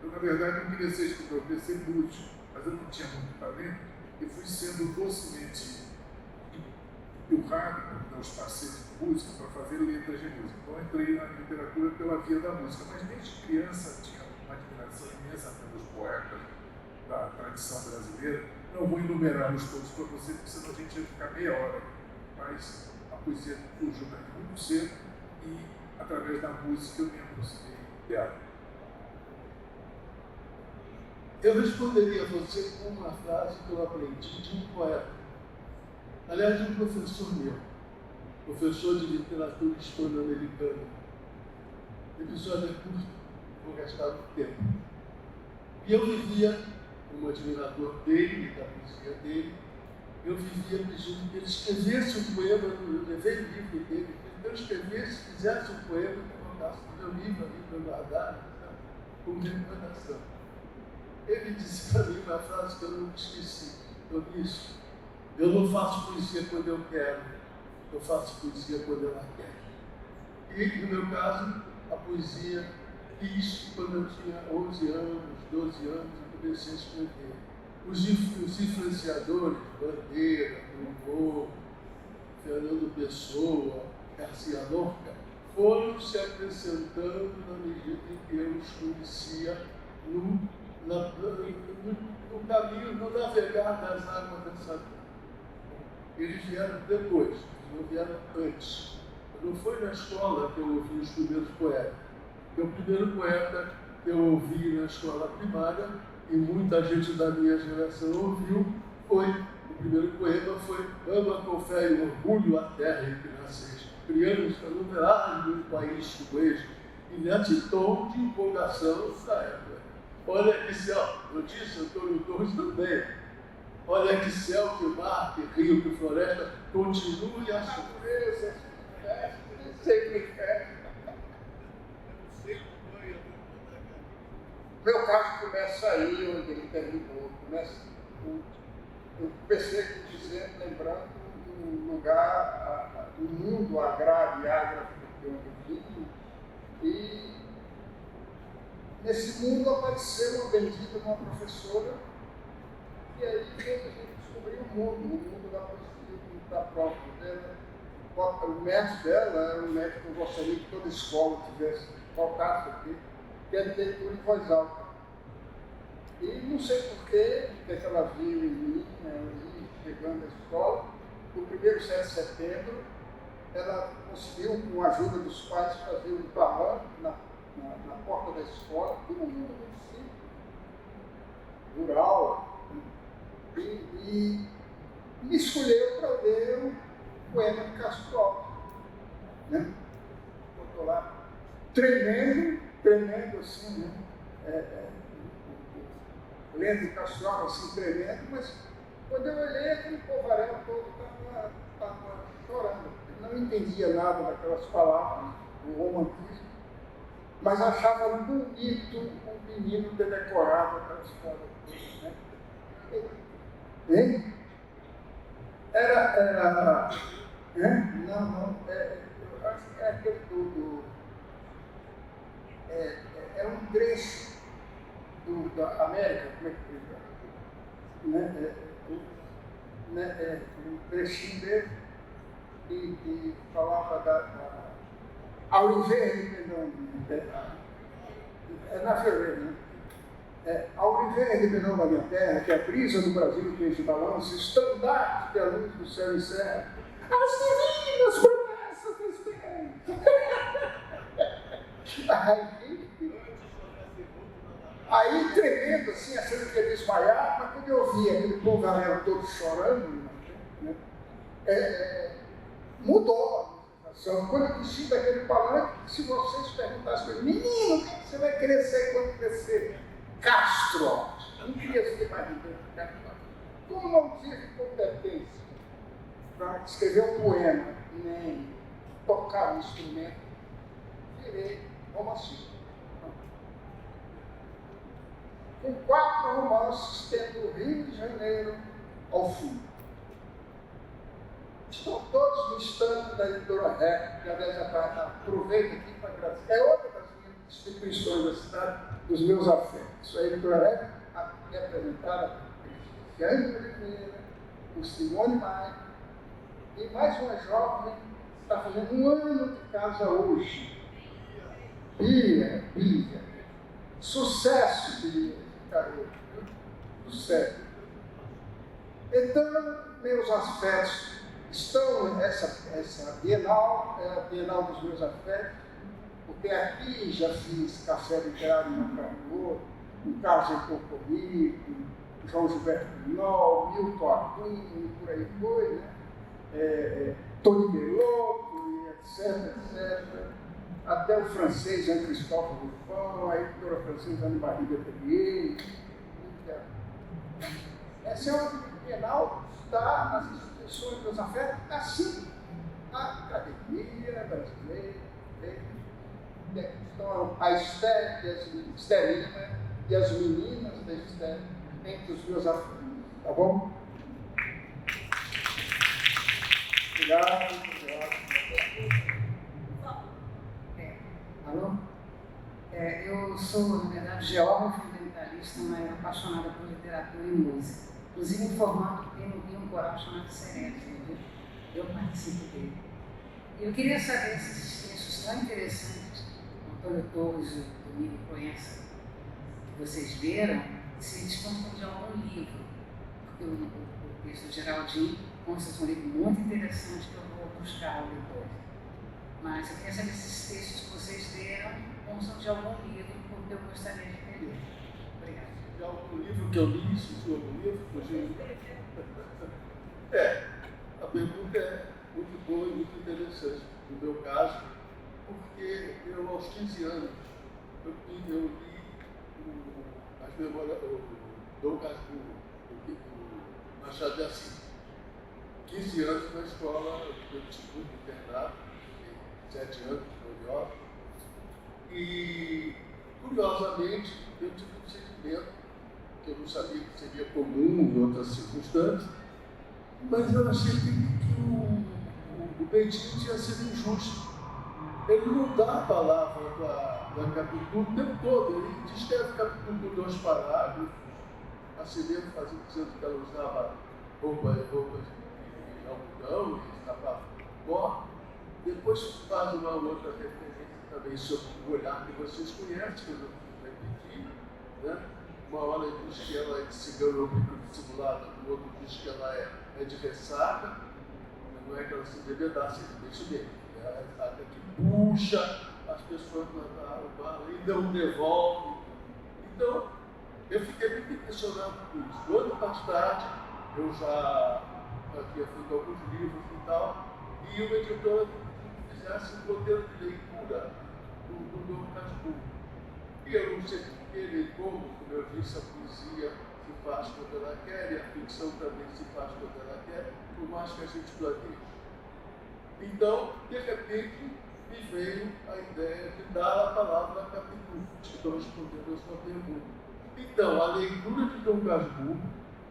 Eu, na verdade, não queria ser escritor, eu queria ser músico, mas eu não tinha muito talento e fui sendo docemente empurrado por meus parceiros de música para fazer letras de música. Então, eu entrei na literatura pela via da música, mas desde criança tinha uma admiração imensa pelos poetas da tradição brasileira. Não vou enumerá-los todos para você, porque senão a gente ia ficar meia hora, mas a poesia surgiu muito cedo e, através da música, eu me aproximei dela.
Eu responderia a você com uma frase que eu aprendi de um poeta, aliás, de um professor meu, professor de literatura hispano-americana. O episódio é curto, vou gastar muito tempo. E eu vivia, como admirador dele, da poesia dele, eu vivia pedindo que ele escrevesse um poema, eu levei o livro dele, que ele escrevesse, fizesse um poema que colocasse no meu livro ali para eu guardar, como recordação. Ele disse para mim uma frase que eu não esqueci. Eu disse: eu não faço poesia quando eu quero, eu faço poesia quando ela quer. E, no meu caso, a poesia quis quando eu tinha 11 anos, 12 anos, eu comecei a escrever. Os influenciadores, Bandeira, Dumont, Fernando Pessoa, Garcia Lorca, foram se acrescentando na medida em que eu os conhecia no caminho, no navegar das águas dessa vida. Eles vieram depois, eles não vieram antes. Não foi na escola que eu ouvi os primeiros poetas. O primeiro poeta que eu ouvi na escola primária, e muita gente da minha geração ouviu, o primeiro poema foi: ama com fé e orgulho a terra em que nasceste, criamos a numerário do país tu és, e nesse tom de empolgação da época. Olha que céu, eu disse, Antônio Torres também. Olha que céu, que mar, que rio, que floresta, continue a natureza, sempre festa.
Meu caso começa aí onde ele terminou. Eu comecei dizendo, lembrando do lugar, do mundo agrário e agronegócio onde eu vivo. E nesse mundo apareceu uma bendita de uma professora, e aí a gente descobriu o mundo da poesia, da própria dela. O método dela era um método que eu gostaria que toda escola tivesse, faltasse aqui, que é a leitura em voz alta. E não sei porquê, que ela viu em mim, chegando à escola, no primeiro 7 de setembro, ela conseguiu, com a ajuda dos pais, fazer um palanque na porta da escola, todo mundo muito simples, rural, e me escolheu para ler o poema de Castro Alves, né? Botou lá, tremendo assim, né? Lendo de Castro Alves assim, tremendo, mas quando eu olhei, aquele povarel todo estava chorando. Eu não entendia nada daquelas palavras, do romantismo, mas achava bonito um menino ter decorado aquela escola. Né? Hein? Era não, eu acho que é aquele é um trecho da América, como é que um trechinho dele que falava da Auriverde, na Ferreira, né? Auriverde, menor da minha terra, que a brisa do Brasil tem de balanço, estandarte que a luz do céu encerra, as divinas promessas do Espírito. Aí, tremendo assim, achando que ia desmaiar, mas quando eu vi aquele povo todo chorando, né, mudou a sensação. Quando eu desci daquele palanque, se vocês perguntassem para mim, menino, o que você vai crescer quando crescer? Castro Alves. Eu não queria ser mais ninguém que Castro Alves. Como não tive competência para escrever um poema, nem tocar um instrumento, virei romancista. Com 4 romances, tendo o Rio de Janeiro ao fim. Estão todos no estande da editora REC, que aliás aproveito aqui para agradecer. É outra das minhas instituições da cidade, dos meus afetos. A editora REC é apresentada por Cristiane Oliveira, por Simone Maia, e mais uma jovem que está fazendo 1 ano de casa hoje. Bia. Sucesso, Bia. Sucesso. Então, meus afetos estão, essa Bienal é a Bienal dos meus afetos, porque aqui já fiz café literário no Carnô, o Carlos em Porto-Rico, João Gilberto Pinol, Milton Arcunho, e por aí foi, né? Tony Belotto, etc. Até o francês Jean-Christophe Ruffin, a editora francesa Anne Marie Letellier. Essa é uma Bienal que está nas instituições dos afetos, assim a Academia Brasileira, estão a Estelina e as meninas da Estelina entre os meus afetos. Tá bom? Obrigado.
Alô? Eu sou, na verdade, geógrafa ambientalista, mas apaixonada por literatura e música. Inclusive, informando que tem um coral chamado Serete, eu participo dele. Eu queria saber se esses textos tão interessantes, Antônio Torres e Domingo Proença, que vocês leram, se eles constam de algum livro. Porque o texto do Geraldinho consta de um livro muito interessante que eu vou buscar depois. Mas eu queria saber se esses textos que vocês leram constam de algum livro, porque eu gostaria de ler. Obrigada.
De algum livro que eu li, surgiu algum livro? A pergunta é muito boa e muito interessante, no meu caso, porque eu, aos 15 anos, eu li o Dom Casmurro, do Machado de Assis. 15 anos na escola do Instituto Internato, 7 anos, 9 horas. E, curiosamente, eu tive um sentimento que eu não sabia que seria comum em outras circunstâncias, mas eu achei que o Bentinho tinha sido injusto. Ele não dá a palavra da Capitu o tempo todo. Ele descreve Capitu por 2 parágrafos, a Silene dizendo que ela usava roupa de algodão e sapato de pó. Depois faz uma outra referência também sobre o olhar que vocês conhecem, que eu não repeti, né? Uma hora ele diz que ela é de cigano oblíquo dissimulada, o outro diz que ela é de ressaca, mas não é que ela se debedasse, deixa bem. É a ressaca que puxa as pessoas na barra e não devolve. Então, eu fiquei muito impressionado com isso. Ano mais tarde, eu já havia feito alguns livros e tal, e uma editora que fizesse um roteiro de leitura do Dom Casmurro. E eu não sei porque, como eu disse, a poesia se faz quando ela quer, e a ficção também se faz quando ela quer, por mais que a gente planeje. Então, de repente, me veio a ideia de dar a palavra a Capitu, que estou respondendo a sua pergunta. Então, a leitura de Dom Casmurro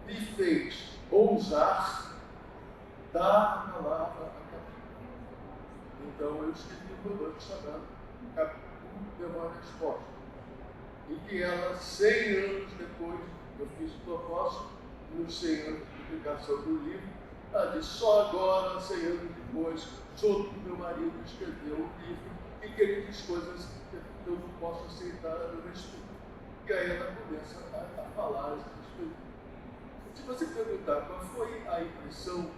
me fez ousar dar a palavra a Capitu. Então, eu escrevi um romance chamado Capitu deu uma resposta. E que ela, 100 anos depois, eu fiz propósito, nos 100 anos de publicação do livro, ela disse, só agora, 100 anos depois, soube que meu marido escreveu um livro e que ele diz coisas que eu não posso aceitar a meu respeito. E aí ela começa a falar essas coisas. Se você perguntar qual foi a impressão,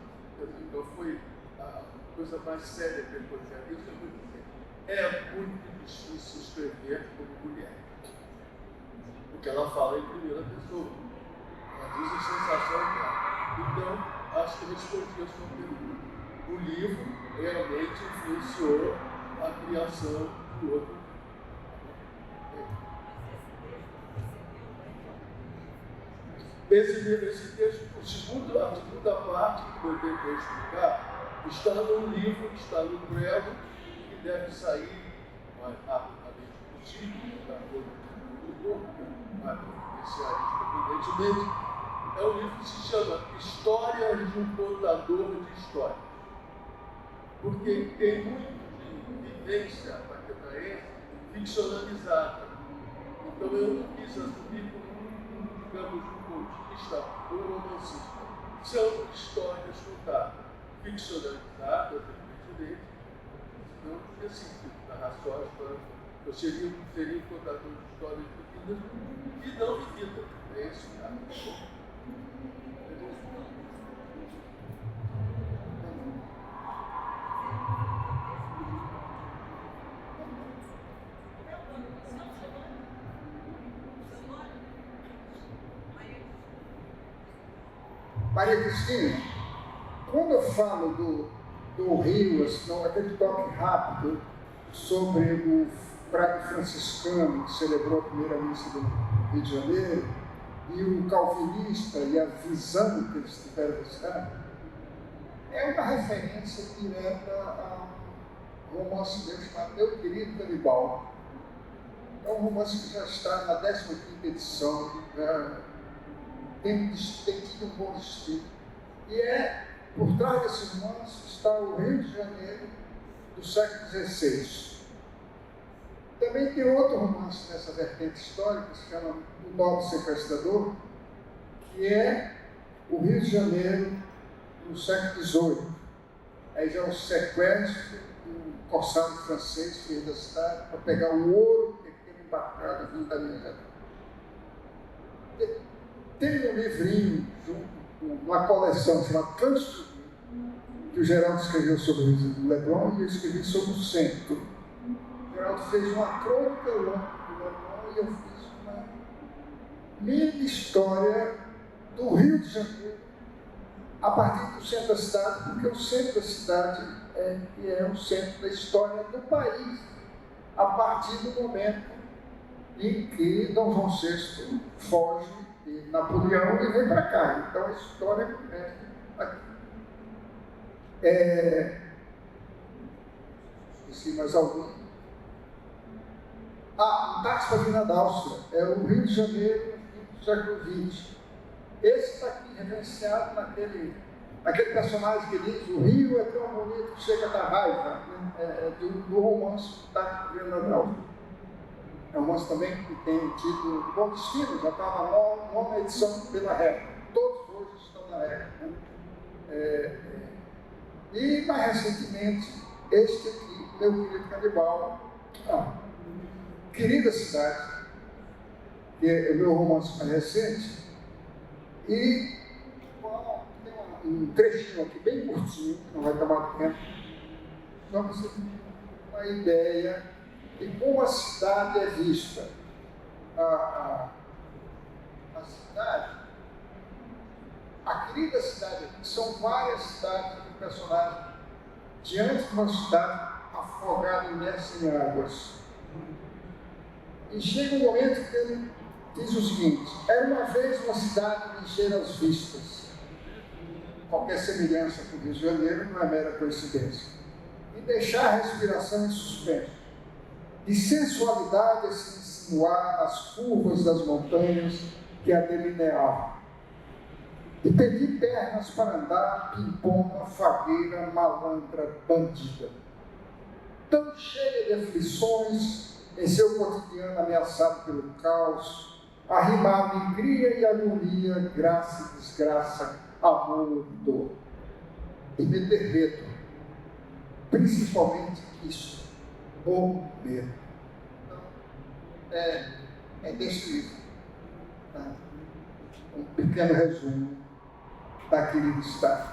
qual foi a coisa mais séria que eu encontrei, eu vou dizer, é muito difícil escrever como mulher. Porque ela fala em primeira pessoa. Ela diz a sensação dela. Então, acho que eu respondi a sua pergunta. O livro realmente influenciou a criação do outro. Esse texto, a segunda parte que eu tentei explicar, está no livro, está no prelo, que deve sair mais rapidamente possível, da evidentemente, é um livro que se chama Histórias de um Contador de História. Porque tem muito de vivência paquetaense ficcionalizada. Então eu não quis assumir como, digamos, um contista ou um romancista. São histórias contadas, ficcionalizadas, evidentemente. Não tinha sentido narrar só a história. Eu seria um contador de histórias vividas e não vividas. É esse o caso.
Maria Cristina, quando eu falo do Rio, assim, aquele toque rápido sobre o frade franciscano que celebrou a primeira missa do Rio de Janeiro, e o calvinista e a visão que eles tiveram da cidade, é uma referência direta a um romance meu chamado Meu Querido Canibal. É um romance que já está na 15ª edição, tem tido um bom destino. E por trás desse romance está o Rio de Janeiro do século XVI. Também tem outro romance nessa vertente histórica, que se chama O Nobre Sequestrador, que é o Rio de Janeiro no século XVIII. Aí já é um sequestro do corsário francês que veio da cidade para pegar o ouro que ele embarcado vindo da minha. Tem um livrinho, uma coleção chamada Cantos do Rio, que o Geraldo escreveu sobre o Leblon e eu escrevi sobre o centro. O Geraldo fez uma crônica longa do Leblon e eu fiz uma mini história do Rio de Janeiro a partir do centro da cidade, porque o centro da cidade é o centro da história do país, a partir do momento em que Dom João VI foge de Napoleão e vem para cá. Então a história começa aqui. Esqueci mais algum. O táxi para Vina da Áustria é o Rio de Janeiro do século XX. Esse está aqui referenciado naquele personagem que diz: o Rio é tão bonito que chega da raiva, né? Do romance da Vina da Áustria. É um romance também que tem o título Bom Destino, já está na nona edição pela Record. Todos hoje estão na Record. Né? E mais recentemente, este aqui, Meu Querido Canibal, Querida Cidade, que é o meu romance mais recente, e tem um trechinho aqui bem curtinho, que não vai tomar tempo, só para você ter uma ideia de como a cidade é vista. A cidade, a querida cidade, são várias cidades do personagem, diante de uma cidade afogada e imersa em águas. E chega um momento que ele diz o seguinte: era uma vez uma cidade de encher as vistas. Qualquer semelhança com o Rio de Janeiro não é mera coincidência. E deixar a respiração em suspenso. De sensualidade a se insinuar nas curvas das montanhas que a delineavam. De pedir pernas para andar, pimpona, fagueira, malandra, bandida. Tão cheia de aflições, em seu cotidiano ameaçado pelo caos, arrimar alegria e agonia, graça e desgraça, amor e dor. E meter medo, principalmente isso, o medo. Então, é desse livro. Tá? Um pequeno resumo daquele estado.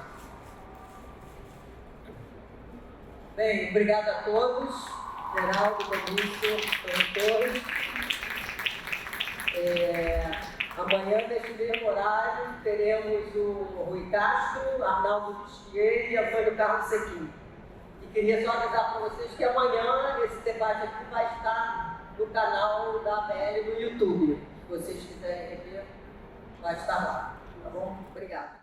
Bem, obrigado a todos. Geraldo, Benício, Torres. Amanhã, neste mesmo horário, teremos o Rui Castro, Arnaldo Bisquier e Antônio Carlos Sequim. E queria só avisar para vocês que amanhã esse debate aqui vai estar no canal da ABL no YouTube. Se vocês quiserem rever, vai estar lá. Tá bom? Obrigado.